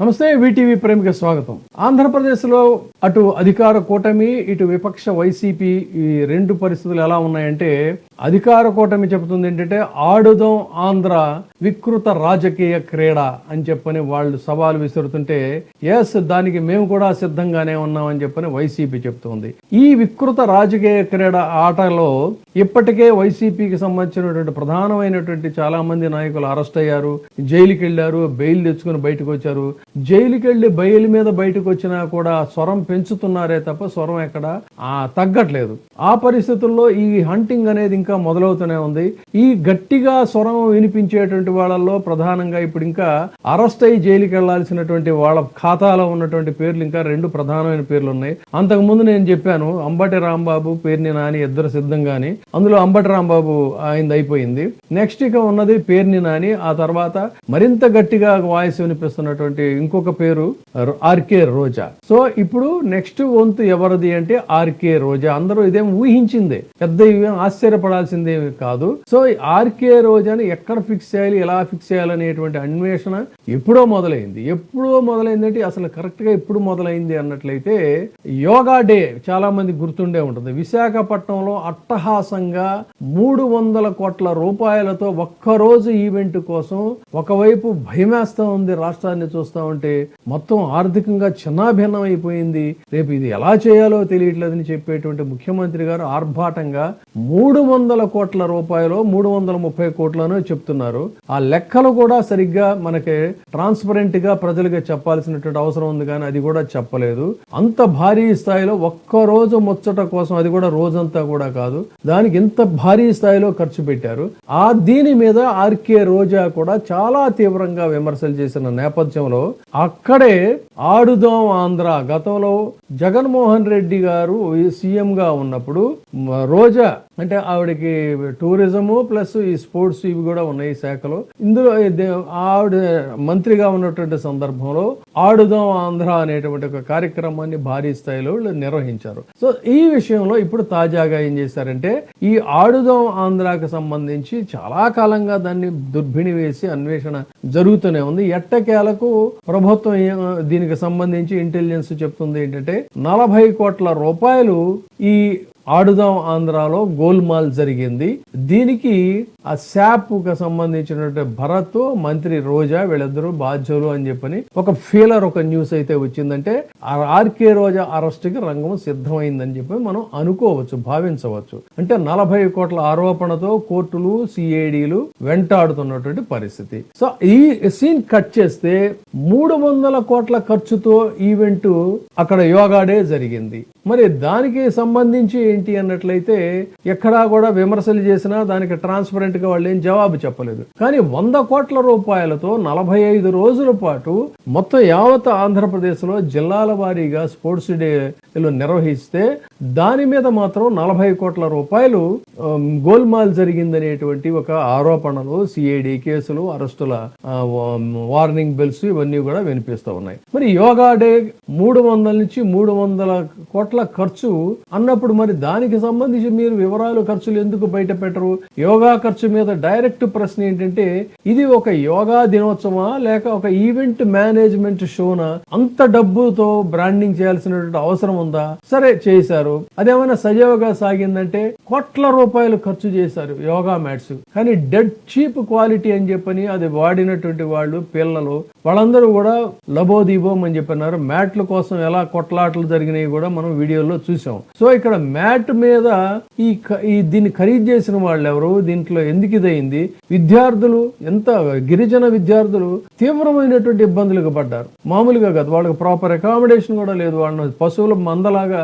నమస్తే, వీటీవీ ప్రేమికి స్వాగతం. ఆంధ్రప్రదేశ్లో అటు అధికార కూటమి, ఇటు విపక్ష వైసీపీ ఈ రెండు పరిస్థితులు ఎలా ఉన్నాయంటే, అధికార కూటమి చెబుతుంది ఏంటంటే ఆడుదాం ఆంధ్ర వికృత రాజకీయ క్రీడ అని చెప్పని వాళ్ళు సవాల్ విసురుతుంటే, ఎస్ దానికి మేము కూడా సిద్ధంగానే ఉన్నామని చెప్పని వైసీపీ చెప్తుంది. ఈ వికృత రాజకీయ క్రీడ ఆటలో ఇప్పటికే వైసీపీకి సంబంధించినటువంటి ప్రధానమైనటువంటి చాలా మంది నాయకులు అరెస్ట్ అయ్యారు, జైలుకి వెళ్లారు, బెయిల్ తెచ్చుకుని బయటకు వచ్చారు. జైలుకి వెళ్లి బెయిల్ మీద బయటకు వచ్చినా కూడా స్వరం పెంచుతున్నారే తప్ప స్వరం ఎక్కడ తగ్గట్లేదు. ఆ పరిస్థితుల్లో ఈ హంటింగ్ అనేది ఇంకా మొదలవుతూనే ఉంది. ఈ గట్టిగా స్వరం వినిపించేటువంటి వాళ్ళల్లో ప్రధానంగా ఇప్పుడు ఇంకా అరెస్ట్ అయ్యి జైలుకి వెళ్లాల్సినటువంటి వాళ్ళ ఖాతాలో ఉన్నటువంటి పేర్లు ఇంకా రెండు ప్రధానమైన పేర్లు ఉన్నాయి. అంతకు ముందు నేను చెప్పాను అంబటి రాంబాబు, పేర్ని నాని ఇద్దరు సిద్ధంగాని. అందులో అంబటి రాంబాబు ఆయనది అయిపోయింది. నెక్స్ట్ ఇక ఉన్నది పేర్ని నాని. ఆ తర్వాత మరింత గట్టిగా వాయిస్ వినిపిస్తున్నటువంటి ఇంకొక పేరు ఆర్కే రోజా. సో ఇప్పుడు నెక్స్ట్ వంతు ఎవరిది అంటే ఆర్కే రోజా. అందరూ ఇదేం ఊహించిందే, పెద్ద ఇవేం ఆశ్చర్యపడాల్సిందేమి కాదు. సో ఆర్కే రోజాని ఎక్కడ ఫిక్స్ చేయాలి, ఎలా ఫిక్స్ చేయాలనేటువంటి అన్వేషణ ఎప్పుడో మొదలైందంటే అసలు కరెక్ట్ గా ఎప్పుడు మొదలైంది అన్నట్లయితే యోగా డే చాలా మంది గుర్తుండే ఉంటుంది. విశాఖపట్నంలో అట్టహాసంగా 300 కోట్ల రూపాయలతో ఒక్కరోజు ఈవెంట్ కోసం ఒకవైపు భయమేస్తా ఉంది, రాష్ట్రాన్ని చూస్తా ఉంటే మొత్తం ఆర్థికంగా చిన్నాభిన్నం అయిపోయింది. రేపు ఇది ఎలా చేయాలో తెలియట్లేదని చెప్పేటువంటి ముఖ్యమంత్రి గారు ఆర్భాటంగా 300 కోట్ల రూపాయలు 330 కోట్లను చెప్తున్నారు. ఆ లెక్కలు కూడా సరిగ్గా మనకి ట్రాన్స్పరెంట్ గా ప్రజలుగా చెప్పాల్సినటువంటి అవసరం ఉంది, కానీ అది కూడా చెప్పలేదు. అంత భారీ స్థాయిలో ఒక్కరోజు ముచ్చట కోసం, అది కూడా రోజంతా కూడా కాదు, దానికి ఇంత భారీ స్థాయిలో ఖర్చు పెట్టారు. దీని మీద ఆర్కే రోజా కూడా చాలా తీవ్రంగా విమర్శలు చేసిన నేపథ్యంలో అక్కడే ఆడుదాం ఆంధ్ర గతంలో జగన్మోహన్ రెడ్డి గారు సీఎం గా ఉన్నప్పుడు రోజా అంటే ఆవిడకి టూరిజము ప్లస్ ఈ స్పోర్ట్స్ ఇవి కూడా ఉన్నాయి శాఖలో. ఇందులో ఆవిడ మంత్రిగా ఉన్నటువంటి సందర్భంలో ఆడుదాం ఆంధ్ర అనేటువంటి ఒక కార్యక్రమాన్ని భారీ స్థాయిలో నిర్వహించారు. సో ఈ విషయంలో ఇప్పుడు తాజాగా ఏం చేశారంటే ఈ ఆడుదాం ఆంధ్రాకి సంబంధించి చాలా కాలంగా దాన్ని దుర్భిణి వేసి అన్వేషణ జరుగుతూనే ఉంది. ఎట్టకేలకు ప్రభుత్వం దీనికి సంబంధించి ఇంటెలిజెన్స్ చెప్తుంది ఏంటంటే 40 కోట్ల రూపాయలు ఈ ఆడుదాం ఆంధ్రాలో గోల్మాల్ జరిగింది. దీనికి ఆ శాప్ కు సంబంధించినటువంటి భరత్, మంత్రి రోజా వీళ్ళిద్దరూ బాధ్యులు అని చెప్పని ఒక ఫీలర్, ఒక న్యూస్ అయితే వచ్చిందంటే ఆర్కే రోజా అరెస్ట్ కి రంగం సిద్ధమైందని చెప్పి మనం అనుకోవచ్చు, భావించవచ్చు. అంటే 40 కోట్ల ఆరోపణతో కోర్టులు, సిఐడిలు వెంటాడుతున్నటువంటి పరిస్థితి. సో ఈ సీన్ కట్ చేస్తే 300 కోట్ల ఖర్చుతో ఈవెంట్ అక్కడ యోగా డే జరిగింది. మరి దానికి సంబంధించి ఏంటి అన్నట్లయితే ఎక్కడా కూడా విమర్శలు చేసినా దానికి ట్రాన్స్పరెంట్ గా వాళ్ళు ఏం జవాబు చెప్పలేదు. కానీ 100 కోట్ల రూపాయలతో 45 రోజుల పాటు మొత్తం యావత్ ఆంధ్రప్రదేశ్ లో జిల్లాల వారీగా స్పోర్ట్స్ డేలు నిర్వహిస్తే దాని మీద మాత్రం 40 కోట్ల రూపాయలు గోల్మాల్ జరిగిందనేటువంటి ఒక ఆరోపణలు, సిఐడి కేసులు, అరెస్టుల వార్నింగ్ బెల్స్ ఇవన్నీ కూడా వినిపిస్తూ ఉన్నాయి. మరి యోగా డే 300 నుంచి 300 కోట్ల ఖర్చు అన్నప్పుడు మరి దానికి సంబంధించి మీరు వివరాలు, ఖర్చులు ఎందుకు బయట పెట్టరు? యోగా ఖర్చు మీద డైరెక్ట్ ప్రశ్న ఏంటంటే ఇది ఒక యోగా దినోత్సవమా లేక ఒక ఈవెంట్ మేనేజ్మెంట్ షోనా? అంత డబ్బుతో బ్రాండింగ్ చేయాల్సినటువంటి అవసరం ఉందా? సరే చేశారు, అదేమైనా సజీవగా సాగిందంటే కోట్ల రూపాయలు ఖర్చు చేశారు యోగా మ్యాట్స్. కానీ డెడ్ చీప్ క్వాలిటీ అని చెప్పని అది వాడినటువంటి వాళ్ళు, పిల్లలు వాళ్ళందరూ కూడా లబోదీబోం అని చెప్పన్నారు. మ్యాట్ల కోసం ఎలా కొట్లాటలు జరిగినాయి కూడా మనం వీడియోలో చూసాం. సో ఇక్కడ మ్యాట్ మీద ఈ దీన్ని ఖరీదు చేసిన వాళ్ళు ఎవరు, దీంట్లో ఎందుకు ఇదైంది? విద్యార్థులు, ఎంత గిరిజన విద్యార్థులు తీవ్రమైనటువంటి ఇబ్బందులకు పడ్డారు. మామూలుగా కాదు, వాళ్ళకి ప్రాపర్ అకామిడేషన్ కూడా లేదు. వాళ్ళని పశువుల మందలాగా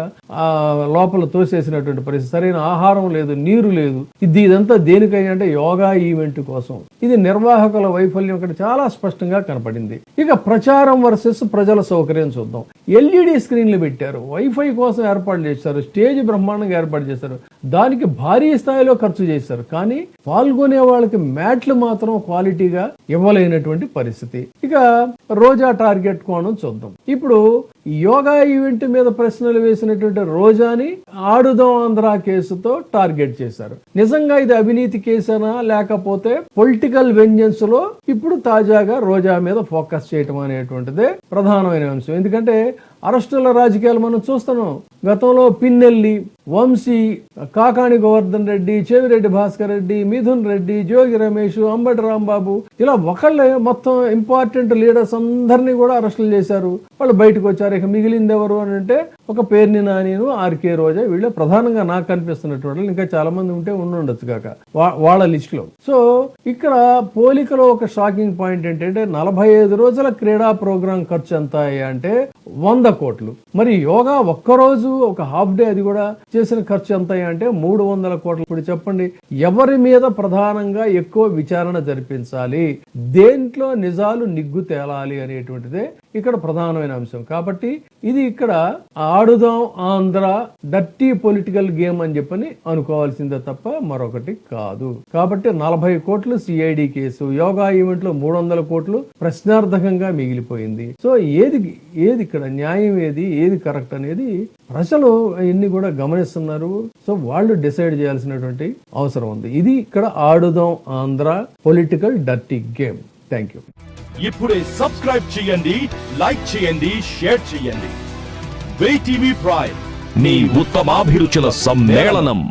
లోపల తోసేసినటువంటి పరిస్థితి. సరైన ఆహారం లేదు, నీరు లేదు. ఇదంతా దేనికైనా అంటే యోగా ఈవెంట్ కోసం. ఇది నిర్వాహకుల వైఫల్యం ఇక్కడ చాలా స్పష్టంగా కనపడింది. ఇక ప్రచారం వర్సెస్ ప్రజల సౌకర్యం చూద్దాం. ఎల్ఈడి స్క్రీన్లు పెట్టారు, వైఫై కోసం ఏర్పాటు చేశారు, స్టేజ్ బ్రహ్మాండంగా ఏర్పాటు చేశారు, దానికి భారీ స్థాయిలో ఖర్చు చేశారు. కానీ పాల్గొనే వాళ్ళకి మ్యాట్లు మాత్రం క్వాలిటీగా ఇవ్వలేనటువంటి పరిస్థితి. ఇక రోజా టార్గెట్ కోణం చూద్దాం. ఇప్పుడు యోగా ఈవెంట్ మీద ప్రశ్నలు వేసినటువంటి రోజాని ఆడుదాం ఆంధ్ర కేసుతో టార్గెట్ చేశారు. నిజంగా ఇది అవినీతి కేసేనా లేకపోతే పొలిటికల్ వెంజెన్స్ లో ఇప్పుడు తాజాగా రోజా మీద ఫోకస్ చేయటం అనేటువంటిదే ప్రధానమైన అంశం. ఎందుకంటే అరెస్టుల రాజకీయాలు మనం చూస్తున్నాం. గతంలో పిన్నెల్లి, వంశీ, కాకాణి గోవర్ధన్ రెడ్డి, చెవిరెడ్డి భాస్కర్ రెడ్డి, మిథున్ రెడ్డి, జోగి రమేష్, అంబటి రాంబాబు, ఇలా ఒకళ్ళే మొత్తం ఇంపార్టెంట్ లీడర్స్ అందరినీ కూడా అరెస్టులు చేశారు. వాళ్ళు బయటకు వచ్చారు. ఇక మిగిలింది ఎవరు అని అంటే ఒక పేర్ని నానిను, ఆర్కే రోజా, వీళ్ళే ప్రధానంగా నాకు కనిపిస్తున్నటువంటి. ఇంకా చాలా మంది ఉంటే ఉండొచ్చు కాక వాళ్ళ లిస్ట్ లో. సో ఇక్కడ పోలికలో ఒక షాకింగ్ పాయింట్ ఏంటంటే 45 రోజుల క్రీడా ప్రోగ్రాం ఖర్చు ఎంత అంటే 100 కోట్లు. మరి యోగా ఒక్కరోజు ఒక హాఫ్ డే అది కూడా చేసిన ఖర్చు ఎంత అంటే 300 కోట్లు. ఇప్పుడు చెప్పండి, ఎవరి మీద ప్రధానంగా ఎక్కువ విచారణ జరిపించాలి, దేంట్లో నిజాలు నిగ్గు తేలాలి అనేటువంటిదే ఇక్కడ ప్రధానమైన అంశం. కాబట్టి ఇది ఇక్కడ ఆడుదాం ఆంధ్ర డర్టీ పొలిటికల్ గేమ్ అని చెప్పని అనుకోవాల్సిందే తప్ప మరొకటి కాదు. కాబట్టి 40 కోట్లు సిఐడి కేసు, యోగా ఈవెంట్ లో 300 కోట్లు ప్రశ్నార్థకంగా మిగిలిపోయింది. సో ఏది ఇక్కడ న్యాయం, ఏది కరెక్ట్ అనేది ప్రజలు ఇన్ని కూడా గమనిస్తున్నారు. సో వాళ్ళు డిసైడ్ చేయాల్సినటువంటి అవసరం ఉంది. ఇది ఇక్కడ ఆడుదాం Andhra political dirty game. Thank you. ఇప్పుడే సబ్స్క్రైబ్ చేయండి, లైక్ చేయండి, షేర్ చేయండి. VTV ప్రైమ్, మీ ఉత్తమాభిరుచుల సమ్మేళనం.